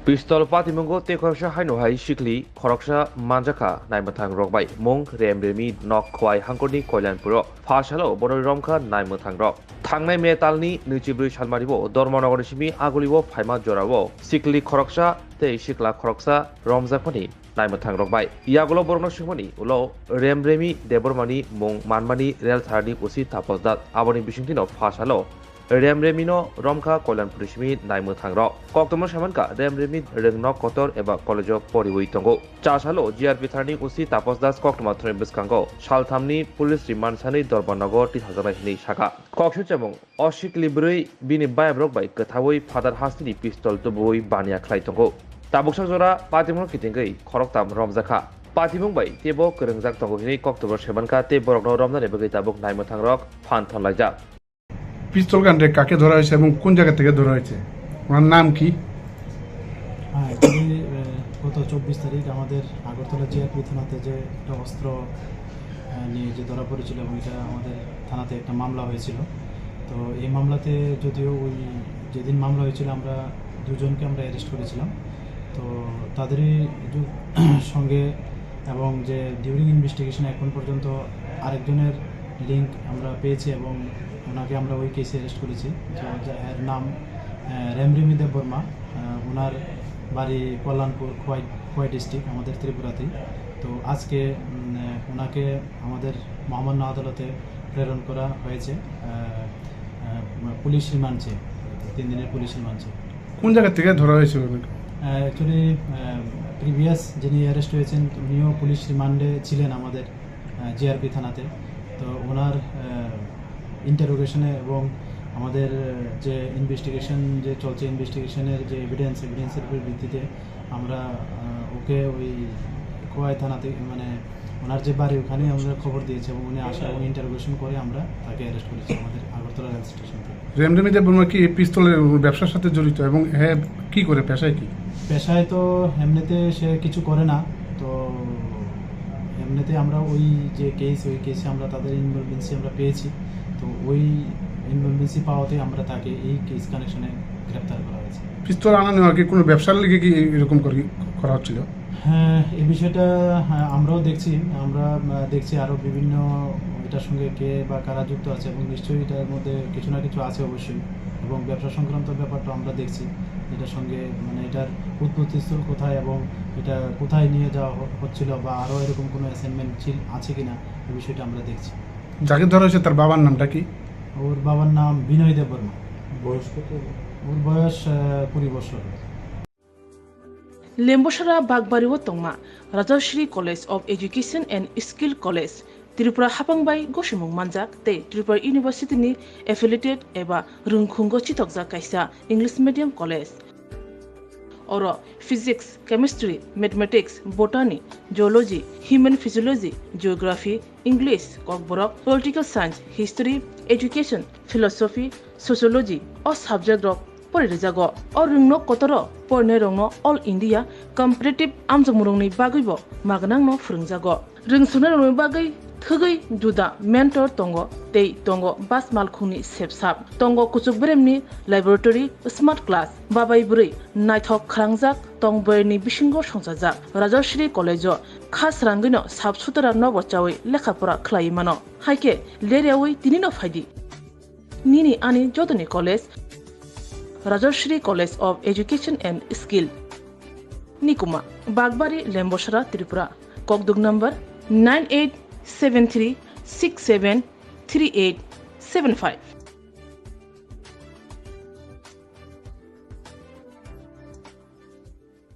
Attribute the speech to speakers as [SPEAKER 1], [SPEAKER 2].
[SPEAKER 1] Pistol Patimongo Tekorsha Hainohai Shikli, Koroksa Manjaka, Naimatang Rockby, Mong, Remi, Nok Kwai, Hankoni, Koilan Puro, Pashalo, Boromka, Naimatang Rock. Tangnai Metalni, Nuchibri Shalmaribo, Dormonogorishimi, Agulivo, Paima Joravo, Sikli Koroksa, Te Shikla Koroksa, Romzakoni, Naimatang Rockby. Iagulo Borno Shimoni, Ulo, Remi, Debormani, Mong, Manmani, Real Tardi, Usi Tapos Aboni Bishintino, Pashalo. Remino Romka Kolan Purishmi Naimutang Rock. Koktomo Shamanka, Remit Renok Kotor Eba College of Poriwi Tongo. Chashalo, GRP Tarni Usi Tapos Das Koktoma Trimbuskango. Shaltamni Police Remand Sani Dorbanago Tihazani Shaka. Kokshuchamong, Oshik Libri Bini Bayabrok by Katawi, Father Hastini Pistol to Boy Bania Klaitongo. Tabuksazora, Patimo Kitingai, Koroktam Romzaka. Patimung by Tebo Kurangzak Tongo Koktober Shamanka, Tebo Romna Nebagatabok Naimutang Rock, Panton Laja.
[SPEAKER 2] পিস্তল গানটা কাকে ধরা হয়েছে এবং কোন জায়গা থেকে ধরা হয়েছে ওনার নাম কি?
[SPEAKER 3] গত 24 তারিখ আমাদের আগরতলা জিআরপি থানাতে যে একটা অস্ত্র নিয়ে যে ধরা পড়েছিল এবং এটা আমাদের থানাতে একটা মামলা হয়েছিল। তো এই মামলাতে যদিও ওই যেদিন মামলা হয়েছিল আমরা দুজনকে আমরা অ্যারেস্ট করেছিলাম। তো তাদেরই সঙ্গে এবং যে ডিউরিং ইনভেস্টিগেশন এখন পর্যন্ত আরেকজনের লিঙ্ক আমরা পেয়েছি এবং ওনাকে আমরা ওই কেসে অ্যারেস্ট করেছি। এর নাম রেমরিমি দেববর্মা, ওনার বাড়ি কল্যাণপুর খোয়াই ডিস্ট্রিক্ট আমাদের ত্রিপুরাতেই। তো আজকে ওনাকে আমাদের মহামান্য আদালতে প্রেরণ করা হয়েছে পুলিশ রিমান্ডে, 3 দিনের পুলিশ রিমান্ডে।
[SPEAKER 2] কোন জায়গা থেকে ধরা হয়েছিল?
[SPEAKER 3] অ্যাকচুয়ালি প্রিভিয়াস যিনি অ্যারেস্ট হয়েছেন উনিও পুলিশ রিমান্ডে ছিলেন আমাদের জিআরপি থানাতে। তো ওনার ইন্টারোগেশনে এবং আমাদের যে ইনভেস্টিগেশন যে চলছে, ইনভেস্টিগেশনের যে এভিডেন্সের উপর ভিত্তিতে আমরা ওকে ওই খোয়াই থানাতে মানে ওনার যে বাড়ি ওখানে আমরা খবর দিয়েছি এবং উনি আসা এবং ইন্টারোগেশন করে আমরা তাকে অ্যারেস্ট করেছি আমাদের আগরতলা রেল স্টেশন থেকে।
[SPEAKER 2] রেমরিমি দেববর্মা কি পিস্তলের ব্যবসার সাথে জড়িত এবং হ্যাঁ কি করে, পেশায় কি?
[SPEAKER 3] পেশায় তো এমনিতে সে কিছু করে না। তো এমনিতে আমরা ওই যে ওই কেসে আমরা তাদের ইনভলভেন্সি আমরা পেয়েছি। তো ওই ইনভলভেন্সি পাওয়াতে আমরা তাকে এই কেস কানেকশনে গ্রেপ্তার করা হয়েছে।
[SPEAKER 2] পিস্তল আনা নেওয়া কি কোনো ব্যবসার লিগে কি এরকম করা হচ্ছিল?
[SPEAKER 3] হ্যাঁ, এই বিষয়টা আমরাও দেখছি আরও বিভিন্ন এটার সঙ্গে কে বা কারা যুক্ত আছে এবং নিশ্চয়ই এটার মধ্যে কিছু না কিছু আছে অবশ্যই। এবং ব্যবসা সংক্রান্ত ব্যাপারটা আমরা দেখছি এটার সঙ্গে, মানে এটার উৎপত্তিস্থল কোথায় এবং এটা কোথায় নিয়ে যাওয়া হচ্ছিল বা আরও এরকম কোনো অ্যাসাইনমেন্ট আছে কিনা এই বিষয়টা আমরা দেখছি।
[SPEAKER 2] যাকে ধরা হয়েছে তার বাবার নামটা কি?
[SPEAKER 3] ওর বাবার নাম বিনয় দেববর্মা। বয়স কত? ওর বয়স 20 বছর।
[SPEAKER 4] Lembosara Bagbariwo Tongma, Rajashri College of Education and Skill College, Tripura Hapangbai Goshimung Manjak, Te Tripura University ni affiliated eba Rungkhungo Chitokja Kaisa English Medium College. Oro Physics, Chemistry, Mathematics, Botany, Geology, Human Physiology, Geography, English, Kokborok, Political Science, History, Education, Philosophy, Sociology, or subject of Porizago, or Rungno Kotoro, Pornerongno, All India, Comparative Amjamurongni Bagibo, Maganangno Frungzago, Rungsunarong Bagai, Thugai, Duda, Mentor Tongo, Tei Tongo, Bas Malkuni Sepsap, Tongo Kuchukbremni, Laboratory, Smart Class, Babai Buri, Nighthawk Krangzak, Tongberni Bishingo Shonsazak, Rajashri College, Khas Rangino, Subsutara Novochawi, Lekapura Klaimano, Haike, Leriawi, Tinino Fadi, Nini Ani Jodani College, Rajashri College of Education and Skill, Nikuma, Bagbari, Lembosara, Tripura, Kokdug number 9873673875.